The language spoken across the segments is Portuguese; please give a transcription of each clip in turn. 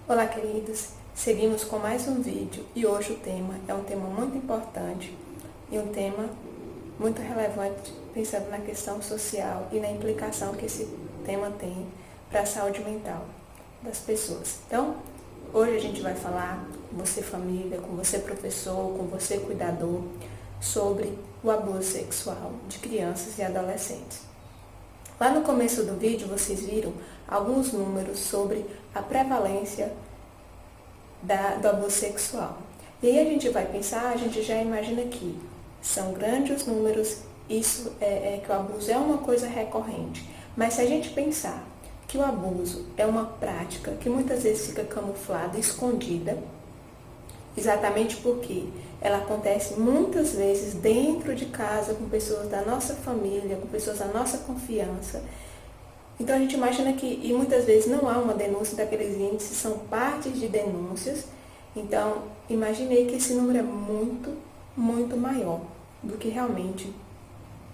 Olá, queridos! Seguimos com mais um vídeo e hoje o tema é um tema muito importante e um tema muito relevante, pensando na questão social e na implicação que esse tema tem para a saúde mental das pessoas. Então, hoje a gente vai falar com você família, com você professor, com você cuidador, sobre o abuso sexual de crianças e adolescentes. Lá no começo do vídeo vocês viram alguns números sobre a prevalência do abuso sexual. E aí a gente vai pensar, a gente já imagina que são grandes números, isso que o abuso é uma coisa recorrente. Mas se a gente pensar que o abuso é uma prática que muitas vezes fica camuflada, escondida, exatamente porque ela acontece muitas vezes dentro de casa, com pessoas da nossa família, com pessoas da nossa confiança. Então a gente imagina que, e muitas vezes não há uma denúncia daqueles índices, são partes de denúncias. Então, imaginei que esse número é muito, muito maior do que realmente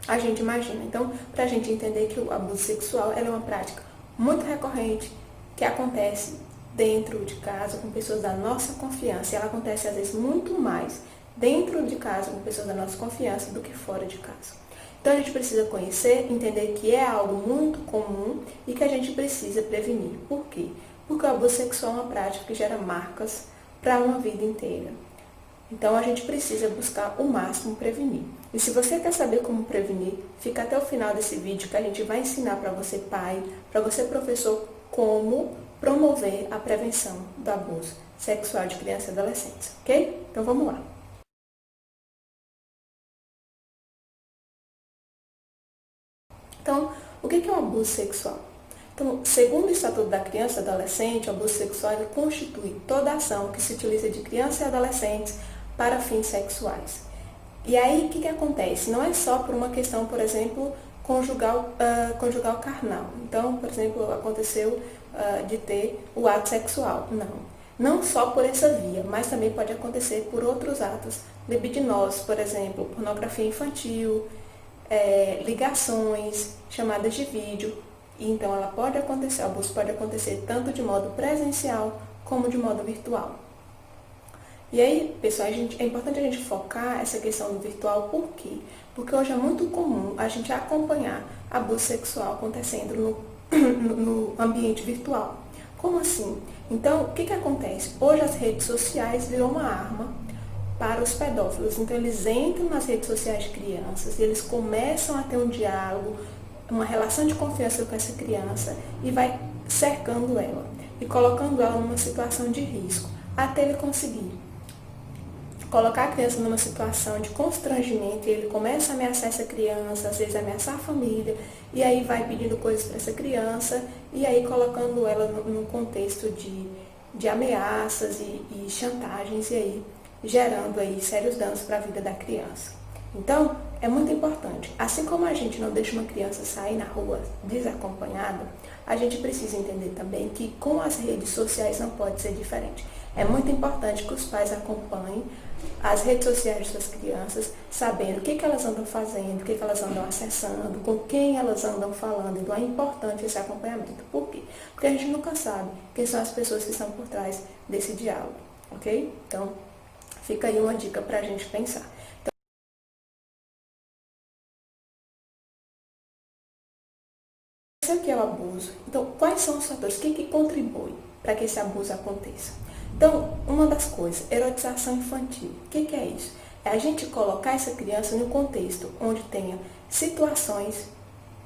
a gente imagina. Então, para a gente entender que o abuso sexual é uma prática muito recorrente, que acontece dentro de casa com pessoas da nossa confiança. E ela acontece às vezes muito mais dentro de casa com pessoas da nossa confiança do que fora de casa. Então a gente precisa conhecer, entender que é algo muito comum e que a gente precisa prevenir. Por quê? Porque o abuso sexual é uma prática que gera marcas para uma vida inteira. Então a gente precisa buscar o máximo prevenir. E se você quer saber como prevenir, fica até o final desse vídeo que a gente vai ensinar para você pai, para você professor, como promover a prevenção do abuso sexual de crianças e adolescentes, ok? Então vamos lá. Então, o que é o abuso sexual? Então, segundo o Estatuto da Criança e Adolescente, o abuso sexual constitui toda ação que se utiliza de crianças e adolescentes para fins sexuais. E aí, o que acontece? Não é só por uma questão, por exemplo, conjugal carnal. Então, por exemplo, aconteceu de ter o ato sexual. Não. Não só por essa via, mas também pode acontecer por outros atos libidinosos, por exemplo, pornografia infantil, ligações, chamadas de vídeo. E então ela pode acontecer, o abuso pode acontecer tanto de modo presencial como de modo virtual. E aí, pessoal, é importante a gente focar essa questão do virtual, por quê? Porque hoje é muito comum a gente acompanhar abuso sexual acontecendo no ambiente virtual. Como assim? Então, o que acontece? Hoje as redes sociais viram uma arma para os pedófilos. Então, eles entram nas redes sociais de crianças e eles começam a ter um diálogo, uma relação de confiança com essa criança e vai cercando ela e colocando ela numa situação de risco, até ele conseguir colocar a criança numa situação de constrangimento e ele começa a ameaçar essa criança, às vezes ameaçar a família, e aí vai pedindo coisas para essa criança, e aí colocando ela num contexto de ameaças e chantagens, e aí gerando aí sérios danos para a vida da criança. Então, é muito importante, assim como a gente não deixa uma criança sair na rua desacompanhada, a gente precisa entender também que com as redes sociais não pode ser diferente. É muito importante que os pais acompanhem as redes sociais de suas crianças, sabendo o que elas andam fazendo, o que elas andam acessando, com quem elas andam falando. Então é importante esse acompanhamento. Por quê? Porque a gente nunca sabe quem são as pessoas que estão por trás desse diálogo, ok? Então, fica aí uma dica para a gente pensar. Então, o que é o abuso? Então, quais são os fatores? O que contribui para que esse abuso aconteça? Então, uma das coisas, erotização infantil. O que é isso? É a gente colocar essa criança num contexto onde tenha situações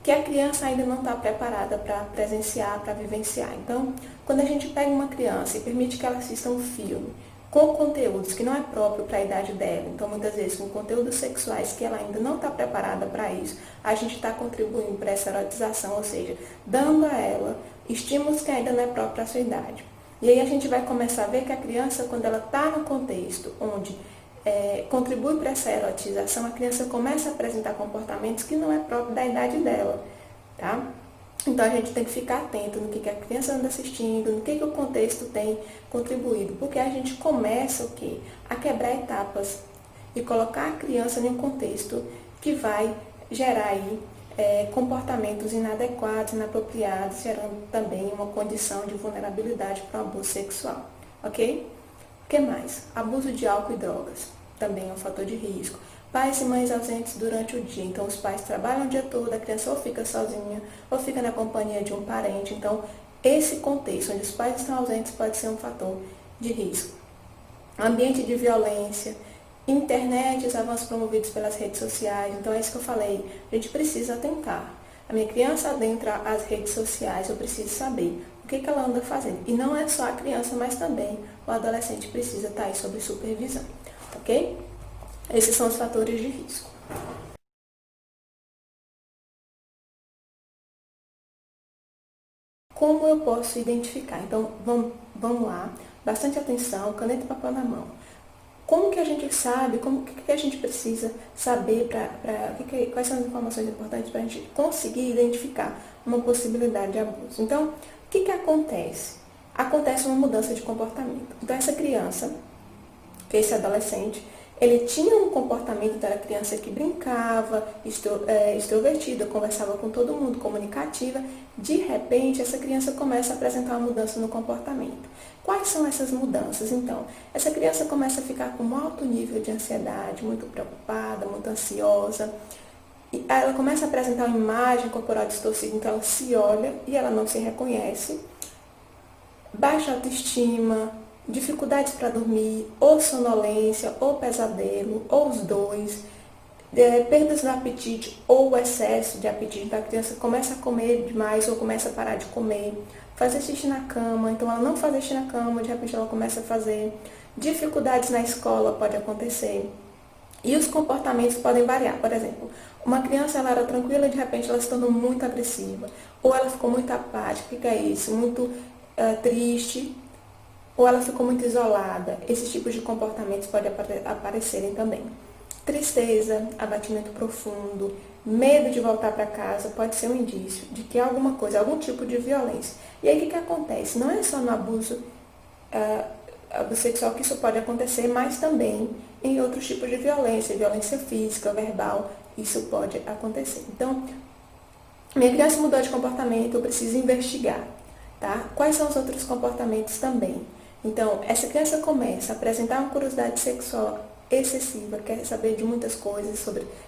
que a criança ainda não está preparada para presenciar, para vivenciar. Então, quando a gente pega uma criança e permite que ela assista um filme com conteúdos que não é próprio para a idade dela, então muitas vezes com conteúdos sexuais que ela ainda não está preparada para isso, a gente está contribuindo para essa erotização, ou seja, dando a ela estímulos que ainda não é próprio para a sua idade. E aí a gente vai começar a ver que a criança, quando ela está no contexto onde contribui para essa erotização, a criança começa a apresentar comportamentos que não é próprio da idade dela, tá? Então a gente tem que ficar atento no que a criança anda assistindo, no que o contexto tem contribuído, porque a gente começa o quê? A quebrar etapas e colocar a criança em um contexto que vai gerar aí comportamentos inadequados, inapropriados, gerando também uma condição de vulnerabilidade para o abuso sexual, ok? O que mais? Abuso de álcool e drogas, também é um fator de risco. Pais e mães ausentes durante o dia, então os pais trabalham o dia todo, a criança ou fica sozinha, ou fica na companhia de um parente, então esse contexto onde os pais estão ausentes pode ser um fator de risco. Ambiente de violência, internet, os avanços promovidos pelas redes sociais, então é isso que eu falei, a gente precisa atentar. A minha criança adentra as redes sociais, eu preciso saber o que ela anda fazendo. E não é só a criança, mas também o adolescente precisa estar aí sob supervisão, ok? Esses são os fatores de risco. Como eu posso identificar? Então, vamos lá, bastante atenção, caneta e papel na mão. Como que a gente sabe, o que a gente precisa saber, quais são as informações importantes para a gente conseguir identificar uma possibilidade de abuso? Então, o que acontece? Acontece uma mudança de comportamento. Então, essa criança, esse adolescente, ele tinha um comportamento, então era criança que brincava, extrovertida, conversava com todo mundo, comunicativa. De repente, essa criança começa a apresentar uma mudança no comportamento. Quais são essas mudanças? Então, essa criança começa a ficar com um alto nível de ansiedade, muito preocupada, muito ansiosa. E ela começa a apresentar uma imagem corporal distorcida, então ela se olha e ela não se reconhece. Baixa autoestima, dificuldades para dormir, ou sonolência, ou pesadelo, ou os dois, perdas no apetite ou excesso de apetite, então a criança começa a comer demais ou começa a parar de comer, fazer xixi na cama, então ela não faz xixi na cama, de repente ela começa a fazer, dificuldades na escola pode acontecer, e os comportamentos podem variar, por exemplo, uma criança ela era tranquila, de repente ela se tornou muito agressiva, ou ela ficou muito apática, o que é isso? Muito triste, ou ela ficou muito isolada. Esses tipos de comportamentos podem aparecerem também. Tristeza, abatimento profundo, medo de voltar para casa pode ser um indício de que há alguma coisa, algum tipo de violência. E aí o que acontece? Não é só no abuso sexual que isso pode acontecer, mas também em outros tipos de violência, violência física, verbal, isso pode acontecer. Então, minha criança mudou de comportamento, eu preciso investigar, tá? Quais são os outros comportamentos também? Então, essa criança começa a apresentar uma curiosidade sexual excessiva, quer saber de muitas coisas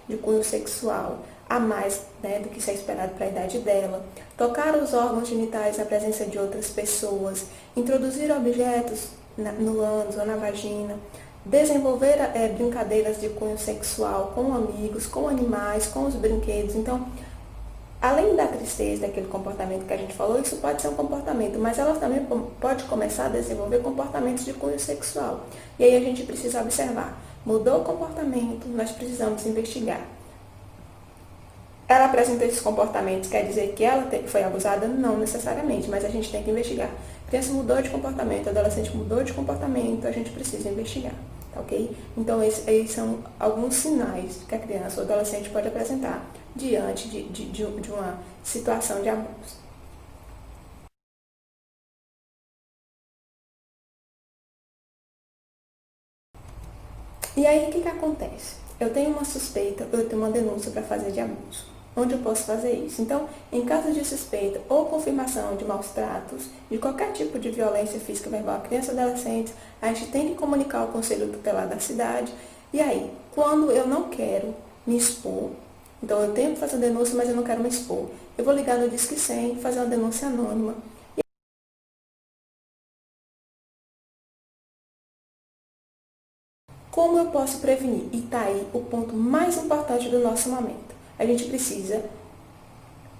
de cunho sexual, a mais, né, do que isso é esperado para a idade dela, tocar os órgãos genitais na presença de outras pessoas, introduzir objetos no ânus ou na vagina, desenvolver brincadeiras de cunho sexual com amigos, com animais, com os brinquedos. Então, além da tristeza, daquele comportamento que a gente falou, isso pode ser um comportamento, mas ela também pode começar a desenvolver comportamentos de cunho sexual. E aí a gente precisa observar. Mudou o comportamento, nós precisamos investigar. Ela apresenta esses comportamentos, quer dizer que ela foi abusada? Não necessariamente, mas a gente tem que investigar. A criança mudou de comportamento, a adolescente mudou de comportamento, a gente precisa investigar, tá ok? Então, esses são alguns sinais que a criança ou adolescente pode apresentar diante de uma situação de abuso. E aí, o que acontece? Eu tenho uma suspeita, eu tenho uma denúncia para fazer de abuso. Onde eu posso fazer isso? Então, em caso de suspeita ou confirmação de maus tratos, de qualquer tipo de violência física verbal a criança e adolescente, a gente tem que comunicar ao conselho tutelar da cidade. E aí, quando eu não quero me expor, então eu tenho que fazer denúncia, mas eu não quero me expor, eu vou ligar no Disque 100, fazer uma denúncia anônima. Como eu posso prevenir? E está aí o ponto mais importante do nosso momento. A gente precisa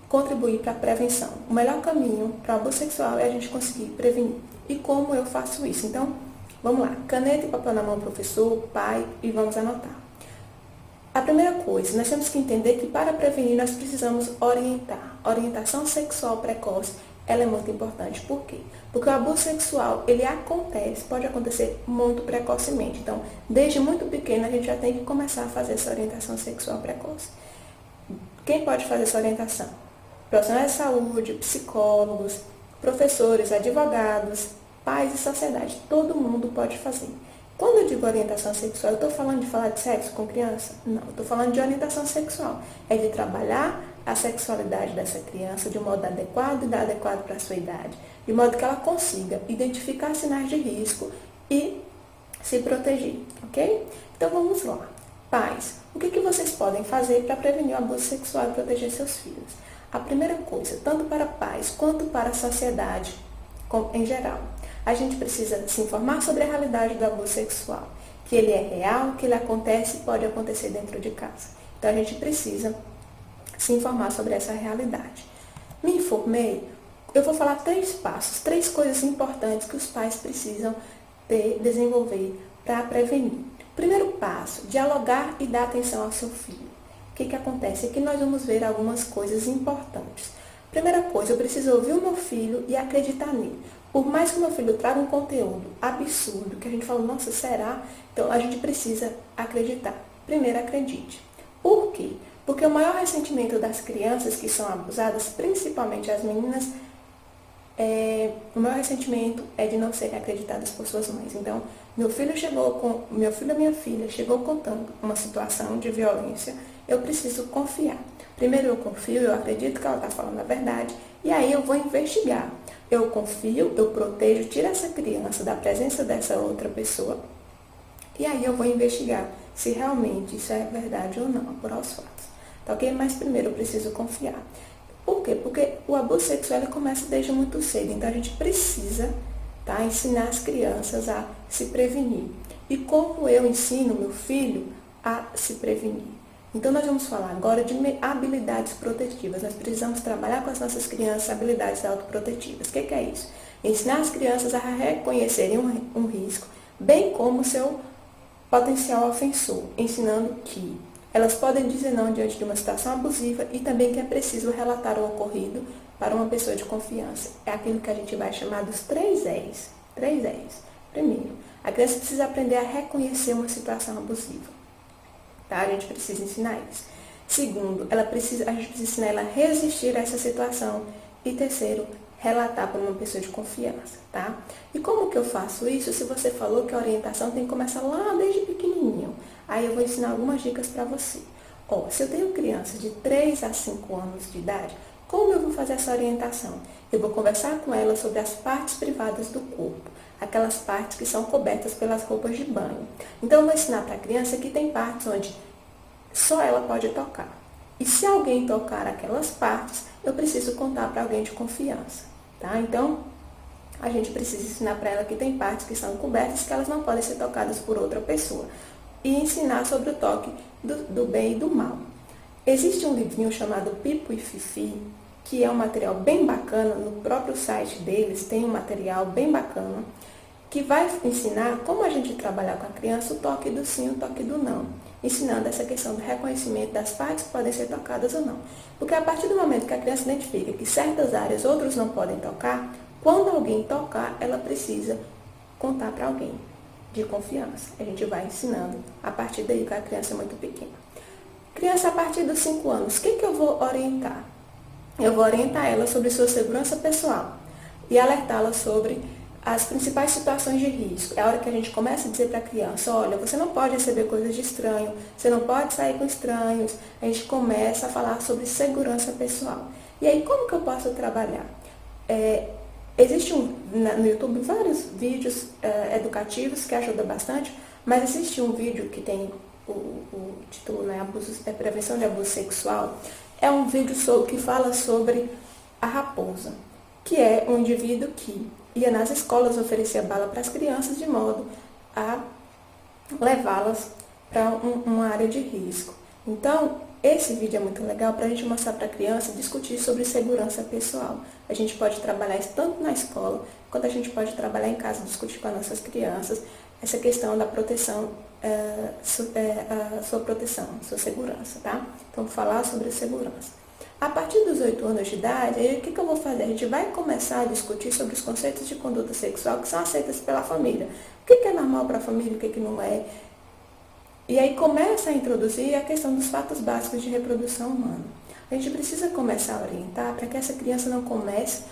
contribuir para a prevenção. O melhor caminho para o abuso sexual é a gente conseguir prevenir. E como eu faço isso? Então, vamos lá. Caneta e papel na mão, professor, pai, e vamos anotar. A primeira coisa, nós temos que entender que para prevenir nós precisamos orientar. Orientação sexual precoce, ela é muito importante. Por quê? Porque o abuso sexual, ele acontece, pode acontecer muito precocemente. Então, desde muito pequeno, a gente já tem que começar a fazer essa orientação sexual precoce. Quem pode fazer essa orientação? Profissionais de saúde, psicólogos, professores, advogados, pais e sociedade. Todo mundo pode fazer. Quando eu digo orientação sexual, eu estou falando de falar de sexo com criança? Não, eu estou falando de orientação sexual. É de trabalhar a sexualidade dessa criança de um modo adequado e adequado para a sua idade, de modo que ela consiga identificar sinais de risco e se proteger, ok? Então vamos lá. Pais, o que vocês podem fazer para prevenir o abuso sexual e proteger seus filhos? A primeira coisa, tanto para pais quanto para a sociedade em geral, a gente precisa se informar sobre a realidade do abuso sexual, que ele é real, que ele acontece e pode acontecer dentro de casa. Então a gente precisa se informar sobre essa realidade. Me informei, eu vou falar 3 passos, 3 coisas importantes que os pais precisam desenvolver para prevenir. Primeiro passo, dialogar e dar atenção ao seu filho. O que acontece? Aqui nós vamos ver algumas coisas importantes. Primeira coisa, eu preciso ouvir o meu filho e acreditar nele. Por mais que o meu filho traga um conteúdo absurdo, que a gente fala, nossa, será? Então a gente precisa acreditar. Primeiro, acredite. Por quê? Porque o maior ressentimento das crianças que são abusadas, principalmente as meninas, o maior ressentimento é de não serem acreditadas por suas mães. Então, meu filho e minha filha chegou contando uma situação de violência, eu preciso confiar. Primeiro eu confio, eu acredito que ela está falando a verdade, e aí eu vou investigar. Eu confio, eu protejo, tiro essa criança da presença dessa outra pessoa, e aí eu vou investigar se realmente isso é verdade ou não, apurar os fatos. Tá ok? Mas primeiro eu preciso confiar. Por quê? Porque o abuso sexual ele começa desde muito cedo, então a gente precisa ensinar as crianças a se prevenir. E como eu ensino meu filho a se prevenir? Então nós vamos falar agora de habilidades protetivas. Nós precisamos trabalhar com as nossas crianças habilidades autoprotetivas. O que é isso? Ensinar as crianças a reconhecerem um risco, bem como o seu potencial ofensor, ensinando que elas podem dizer não diante de uma situação abusiva e também que é preciso relatar o ocorrido para uma pessoa de confiança. É aquilo que a gente vai chamar dos 3 R's. 3 R's. Primeiro, a criança precisa aprender a reconhecer uma situação abusiva. Tá? A gente precisa ensinar isso. Segundo, a gente precisa ensinar ela a resistir a essa situação. E terceiro, relatar para uma pessoa de confiança. Tá? E como que eu faço isso? Se você falou que a orientação tem que começar lá desde pequenininho. Aí eu vou ensinar algumas dicas para você. Se eu tenho crianças de 3 a 5 anos de idade, como eu vou fazer essa orientação? Eu vou conversar com ela sobre as partes privadas do corpo, aquelas partes que são cobertas pelas roupas de banho. Então eu vou ensinar para a criança que tem partes onde só ela pode tocar. E se alguém tocar aquelas partes, eu preciso contar para alguém de confiança. Tá? Então, a gente precisa ensinar para ela que tem partes que são cobertas, que elas não podem ser tocadas por outra pessoa. E ensinar sobre o toque do bem e do mal. Existe um livrinho chamado Pipo e Fifi, que é um material bem bacana, no próprio site deles tem um material bem bacana, que vai ensinar como a gente trabalhar com a criança o toque do sim e o toque do não, ensinando essa questão do reconhecimento das partes que podem ser tocadas ou não. Porque a partir do momento que a criança identifica que certas áreas outros não podem tocar, quando alguém tocar, ela precisa contar para alguém de confiança. A gente vai ensinando a partir daí que a criança é muito pequena. Criança a partir dos 5 anos, o que eu vou orientar? Eu vou orientar ela sobre sua segurança pessoal e alertá-la sobre as principais situações de risco. É a hora que a gente começa a dizer para a criança, olha, você não pode receber coisas de estranho, você não pode sair com estranhos. A gente começa a falar sobre segurança pessoal. E aí, como que eu posso trabalhar? Existe no YouTube vários vídeos educativos que ajudam bastante, mas existe um vídeo que tem o título, Prevenção de Abuso Sexual. É um vídeo que fala sobre a raposa, que é um indivíduo que ia nas escolas, oferecia bala para as crianças de modo a levá-las para uma área de risco. Então, esse vídeo é muito legal para a gente mostrar para a criança, discutir sobre segurança pessoal. A gente pode trabalhar isso tanto na escola, quanto a gente pode trabalhar em casa, discutir com as nossas crianças essa questão da proteção, sua proteção, sua segurança, tá? Então, falar sobre segurança. A partir dos 8 anos de idade, aí, o que eu vou fazer? A gente vai começar a discutir sobre os conceitos de conduta sexual que são aceitos pela família. O que é normal para a família, o que não é. E aí começa a introduzir a questão dos fatos básicos de reprodução humana. A gente precisa começar a orientar para que essa criança não comece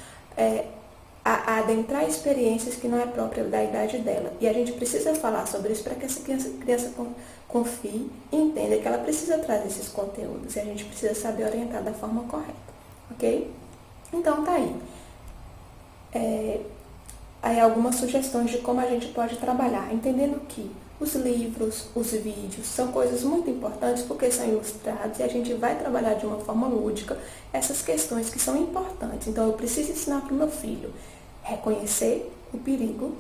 a adentrar experiências que não é própria da idade dela. E a gente precisa falar sobre isso para que essa criança confie e entenda que ela precisa trazer esses conteúdos. E a gente precisa saber orientar da forma correta, ok? Então, tá aí. Aí algumas sugestões de como a gente pode trabalhar, entendendo que os livros, os vídeos são coisas muito importantes porque são ilustrados e a gente vai trabalhar de uma forma lúdica essas questões que são importantes. Então eu preciso ensinar para o meu filho reconhecer o perigo,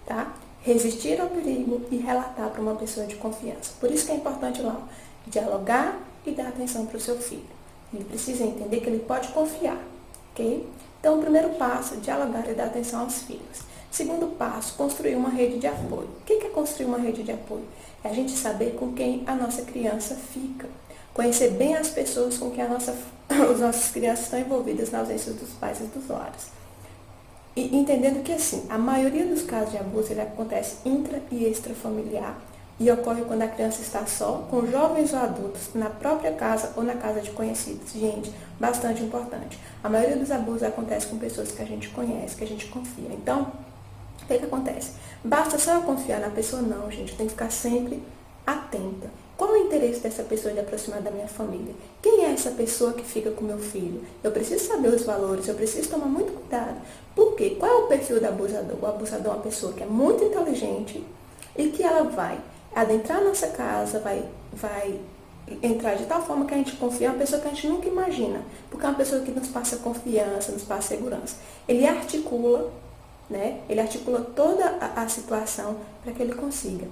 tá? Resistir ao perigo e relatar para uma pessoa de confiança. Por isso que é importante lá dialogar e dar atenção para o seu filho. Ele precisa entender que ele pode confiar, ok? Então, o primeiro passo é dialogar e dar atenção aos filhos. Segundo passo, construir uma rede de apoio. O que é construir uma rede de apoio? É a gente saber com quem a nossa criança fica. Conhecer bem as pessoas com quem as nossas crianças estão envolvidas na ausência dos pais e dos lares. E entendendo que, assim, a maioria dos casos de abuso ele acontece intra e extrafamiliar e ocorre quando a criança está só, com jovens ou adultos, na própria casa ou na casa de conhecidos. Gente, bastante importante. A maioria dos abusos acontece com pessoas que a gente conhece, que a gente confia. Então, o que acontece? Basta só eu confiar na pessoa? Não, gente. Tem que ficar sempre atenta. Qual é o interesse dessa pessoa de aproximar da minha família? Quem é essa pessoa que fica com meu filho? Eu preciso saber os valores, eu preciso tomar muito cuidado. Por quê? Qual é o perfil do abusador? O abusador é uma pessoa que é muito inteligente e que ela vai adentrar a nossa casa, vai entrar de tal forma que a gente confia, é uma pessoa que a gente nunca imagina, porque é uma pessoa que nos passa confiança, nos passa segurança. Ele articula, né? Ele articula toda a situação para que ele consiga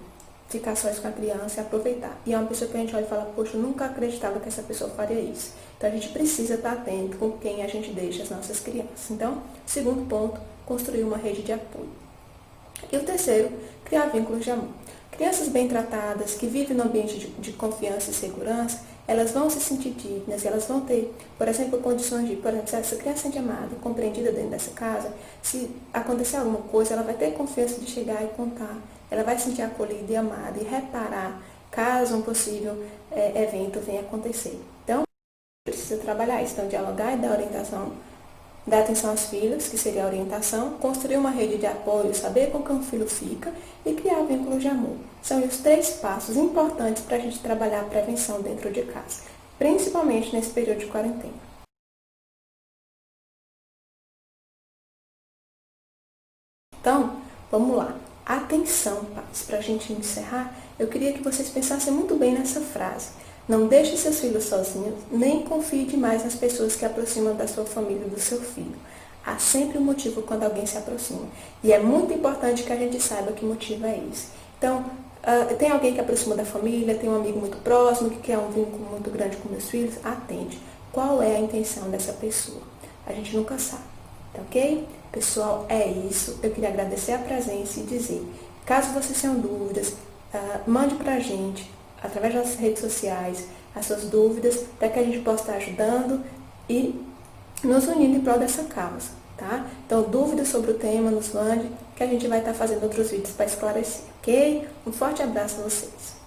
ficar só com a criança e aproveitar. E é uma pessoa que a gente olha e fala, poxa, eu nunca acreditava que essa pessoa faria isso. Então a gente precisa estar atento com quem a gente deixa as nossas crianças. Então, segundo ponto, construir uma rede de apoio. E o terceiro, criar vínculos de amor. Crianças bem tratadas, que vivem no ambiente de confiança e segurança, elas vão se sentir dignas, elas vão ter, por exemplo, condições de, por exemplo, se essa criança se sente amada, compreendida dentro dessa casa, se acontecer alguma coisa, ela vai ter confiança de chegar e contar, ela vai se sentir acolhida e amada e reparar caso um possível evento venha acontecer. Então, precisa trabalhar isso, então dialogar e dar orientação. Dar atenção aos filhos, que seria a orientação, construir uma rede de apoio, saber com quem o filho fica e criar vínculos de amor. São os 3 passos importantes para a gente trabalhar a prevenção dentro de casa, principalmente nesse período de quarentena. Então, vamos lá. Atenção, pais. Para a gente encerrar, eu queria que vocês pensassem muito bem nessa frase. Não deixe seus filhos sozinhos, nem confie demais nas pessoas que aproximam da sua família e do seu filho. Há sempre um motivo quando alguém se aproxima. E é muito importante que a gente saiba que motivo é esse. Então, tem alguém que aproxima da família, tem um amigo muito próximo, que quer um vínculo muito grande com meus filhos, atende. Qual é a intenção dessa pessoa? A gente nunca sabe, tá ok? Pessoal, é isso. Eu queria agradecer a presença e dizer, caso vocês tenham dúvidas, mande pra gente, através das redes sociais, as suas dúvidas, para que a gente possa estar ajudando e nos unindo em prol dessa causa, tá? Então, dúvidas sobre o tema, nos mande, que a gente vai estar fazendo outros vídeos para esclarecer, ok? Um forte abraço a vocês.